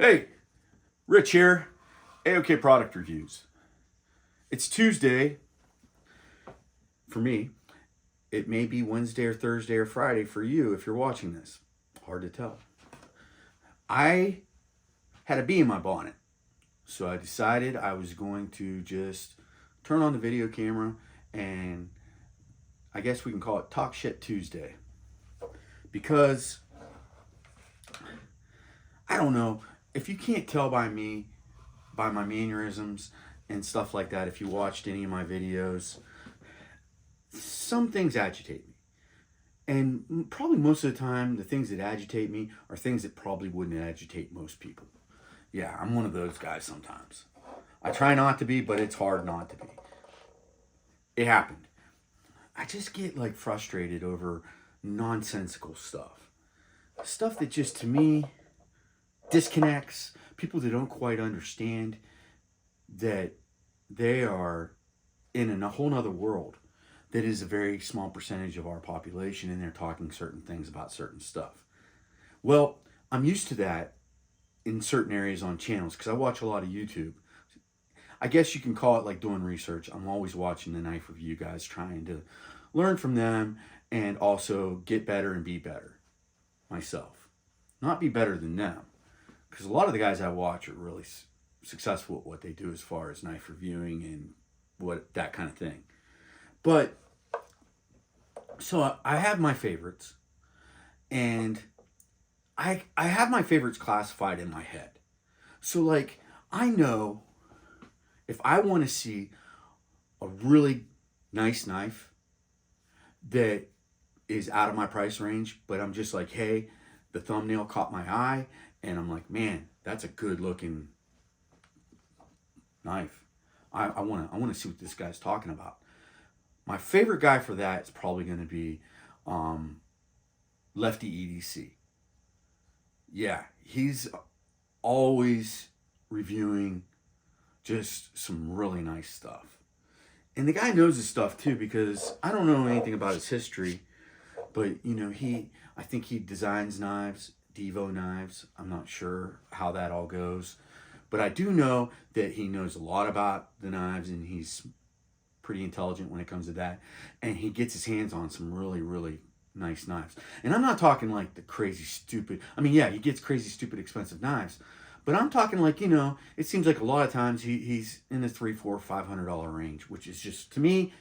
Hey, Rich here. AOK Product Reviews. It's Tuesday for me. It may be Wednesday or Thursday or Friday for you if you're watching this. Hard to tell. I had a bee in my bonnet, so I decided I was going to just turn on the video camera and I guess we can call it Talk Shit Tuesday. Because, I don't know, if you can't tell by me, by my mannerisms and stuff like that, if you watched any of my videos, some things agitate me. And probably most of the time, the things that agitate me are things that probably wouldn't agitate most people. Yeah, I'm one of those guys sometimes. I try not to be, but it's hard not to be. It happened. I just get like frustrated over nonsensical stuff. Stuff that just to me disconnects, people that don't quite understand that they are in a whole nother world that is a very small percentage of our population, and they're talking certain things about certain stuff. Well, I'm used to that in certain areas on channels because I watch a lot of YouTube. I guess you can call it like doing research. I'm always watching the knife review guys, trying to learn from them and also get better and be better myself. Not be better than them, because a lot of the guys I watch are really successful at what they do as far as knife reviewing and what that kind of thing. But so I have my favorites, and I have my favorites classified in my head. So like I know if I want to see a really nice knife that is out of my price range, but I'm just like, hey, the thumbnail caught my eye, and I'm like, man, that's a good looking knife. I want to see what this guy's talking about. My favorite guy for that is probably going to be Lefty EDC. Yeah, he's always reviewing just some really nice stuff. And the guy knows his stuff too, because I don't know anything about his history, but you know, I think he designs knives, Devo knives. I'm not sure how that all goes, but I do know that he knows a lot about the knives, and he's pretty intelligent when it comes to that. And he gets his hands on some really, really nice knives. And I'm not talking like the crazy, stupid, I mean, yeah, he gets crazy, stupid, expensive knives, but I'm talking like, you know, it seems like a lot of times he's in the $300, $400, $500 range, which is just, to me,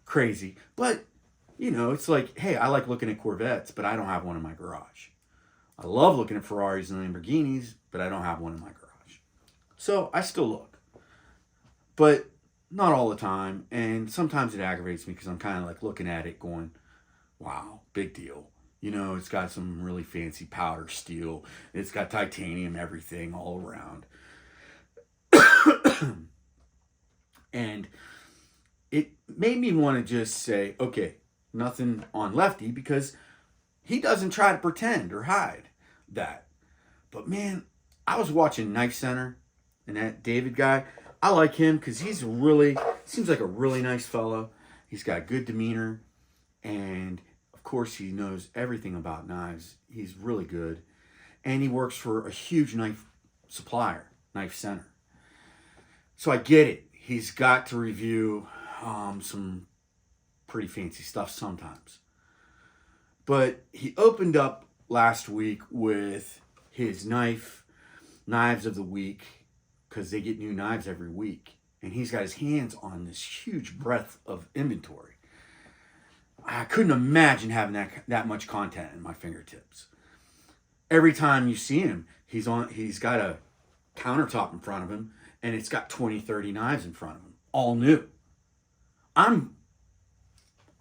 crazy. But, you know, it's like, hey, I like looking at Corvettes, but I don't have one in my garage. I love looking at Ferraris and Lamborghinis, but I don't have one in my garage. So I still look. But not all the time. And sometimes it aggravates me because I'm kind of like looking at it going, wow, big deal. You know, it's got some really fancy powder steel. It's got titanium, everything all around. And it made me want to just say, okay, nothing on Lefty, because he doesn't try to pretend or hide that. But man, I was watching Knife Center, and that David guy, I like him because he's really, seems like a really nice fellow. He's got good demeanor, and of course he knows everything about knives. He's really good, and he works for a huge knife supplier, Knife Center. So I get it. He's got to review some pretty fancy stuff sometimes. But he opened up last week with his knives of the week, because they get new knives every week. And he's got his hands on this huge breadth of inventory. I couldn't imagine having that much content in my fingertips. Every time you see him, he's got a countertop in front of him, and it's got 20, 30 knives in front of him, all new. I'm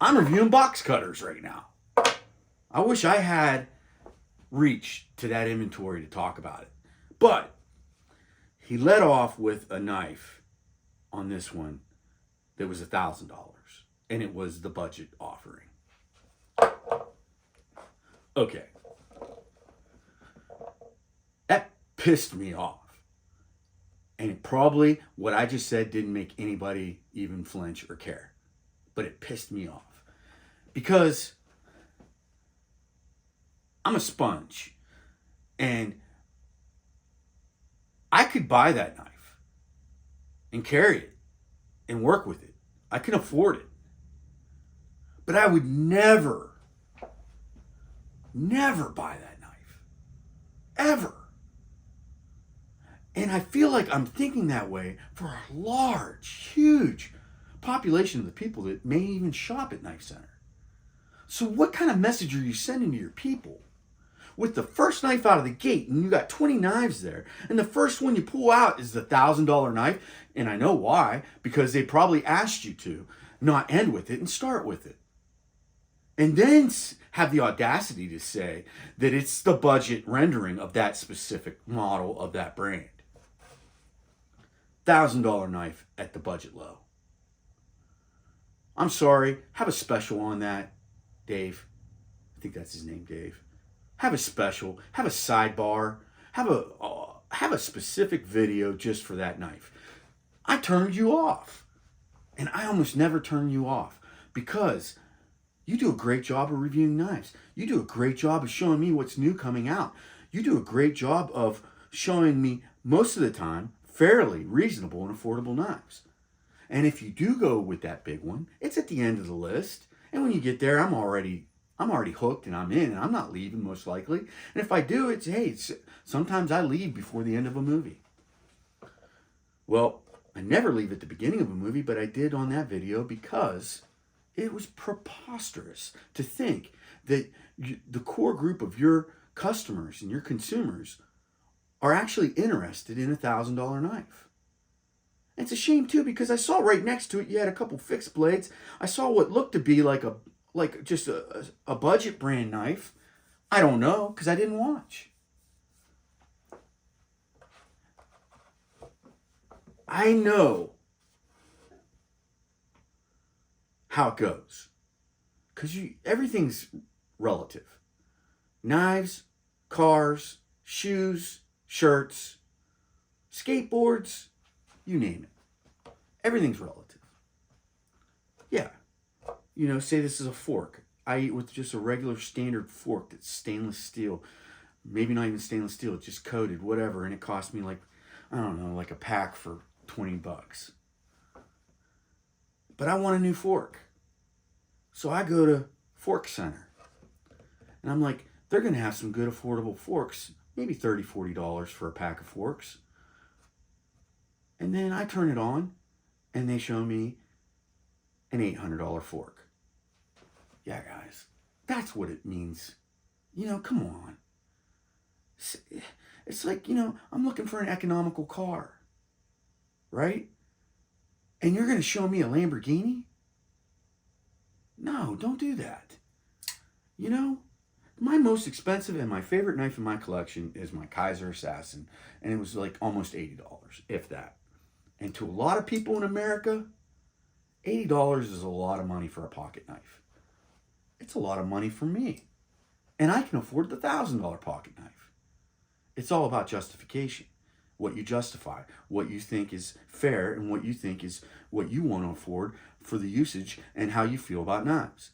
reviewing box cutters right now. I wish I had reach to that inventory to talk about it. But he led off with a knife on this one that was $1,000, and it was the budget offering. Okay. That pissed me off. And it probably, what I just said didn't make anybody even flinch or care. But it pissed me off. Because I'm a sponge. And I could buy that knife and carry it and work with it. I can afford it. But I would never, never buy that knife. Ever. And I feel like I'm thinking that way for a large, huge population of the people that may even shop at Knife Center. So what kind of message are you sending to your people? With the first knife out of the gate, and you got 20 knives there, and the first one you pull out is the $1,000 knife, and I know why, because they probably asked you to not end with it and start with it. And then have the audacity to say that it's the budget rendering of that specific model of that brand. $1,000 knife at the budget low. I'm sorry, have a special on that, Dave. I think that's his name, Dave. Have a special, have a sidebar, have a specific video just for that knife. I turned you off. And I almost never turn you off because you do a great job of reviewing knives. You do a great job of showing me what's new coming out. You do a great job of showing me, most of the time, fairly reasonable and affordable knives. And if you do go with that big one, it's at the end of the list. And when you get there, I'm already hooked and I'm in and I'm not leaving most likely. And if I do, sometimes I leave before the end of a movie. Well, I never leave at the beginning of a movie, but I did on that video because it was preposterous to think that the core group of your customers and your consumers are actually interested in a $1,000 knife. And it's a shame too because I saw right next to it you had a couple fixed blades. I saw what looked to be like just a budget brand knife. I don't know because I didn't watch. I know how it goes because everything's relative. Knives, cars, shoes, shirts, skateboards, you name it. Everything's relative. Yeah. Say this is a fork. I eat with just a regular standard fork that's stainless steel. Maybe not even stainless steel, it's just coated, whatever. And it cost me like a pack for $20. But I want a new fork. So I go to Fork Center. And I'm like, they're going to have some good affordable forks. Maybe $30, $40 for a pack of forks. And then I turn it on and they show me an $800 fork. Yeah, guys, that's what it means. Come on. It's like, I'm looking for an economical car, right? And you're going to show me a Lamborghini? No, don't do that. My most expensive and my favorite knife in my collection is my Kaiser Assassin. And it was like almost $80, if that. And to a lot of people in America, $80 is a lot of money for a pocket knife. It's a lot of money for me. And I can afford the $1,000 pocket knife. It's all about justification. What you justify, what you think is fair, and what you think is what you want to afford for the usage and how you feel about knives.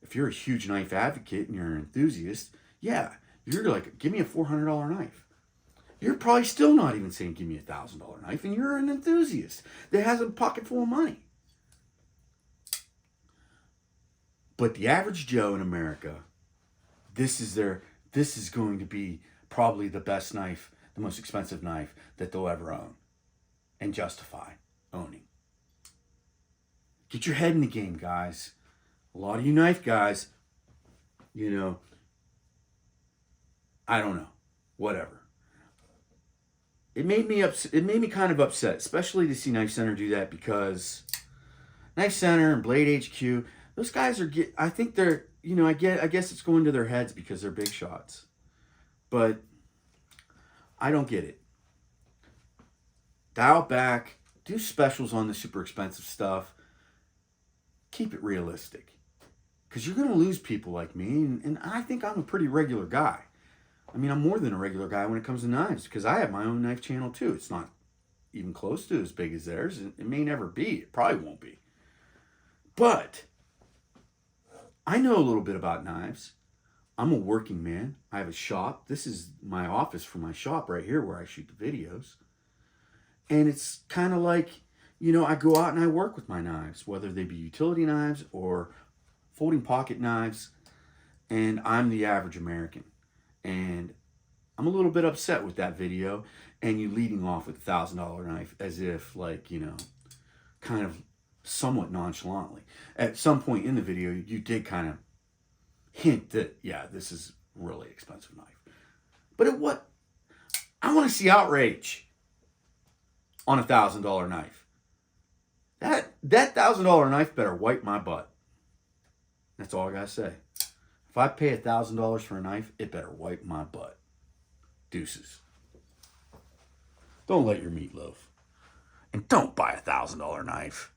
If you're a huge knife advocate and you're an enthusiast, yeah, you're like, give me a $400 knife. You're probably still not even saying, give me a $1,000 knife, and you're an enthusiast that has a pocket full of money. But the average Joe in America, this is going to be probably the best knife, the most expensive knife that they'll ever own and justify owning. Get your head in the game, guys. A lot of you knife guys, I don't know, whatever. It made me kind of upset, especially to see Knife Center do that because Knife Center and Blade HQ, those guys I think they're, I guess it's going to their heads because they're big shots. But I don't get it. Dial back, do specials on the super expensive stuff. Keep it realistic. Because you're going to lose people like me, and I think I'm a pretty regular guy. I mean, I'm more than a regular guy when it comes to knives, because I have my own knife channel too. It's not even close to as big as theirs. It may never be. It probably won't be. But I know a little bit about knives. I'm a working man. I have a shop. This is my office for my shop right here where I shoot the videos. And it's kind of like, I go out and I work with my knives, whether they be utility knives or folding pocket knives. And I'm the average American. And I'm a little bit upset with that video and you leading off with a $1,000 knife as if, like, kind of somewhat nonchalantly. At some point in the video, you did kind of hint that, yeah, this is a really expensive knife. But I want to see outrage on a $1,000 knife. That $1,000 knife better wipe my butt. That's all I gotta say. If I pay $1,000 for a knife, it better wipe my butt. Deuces. Don't let your meat loaf. And don't buy a $1,000 knife.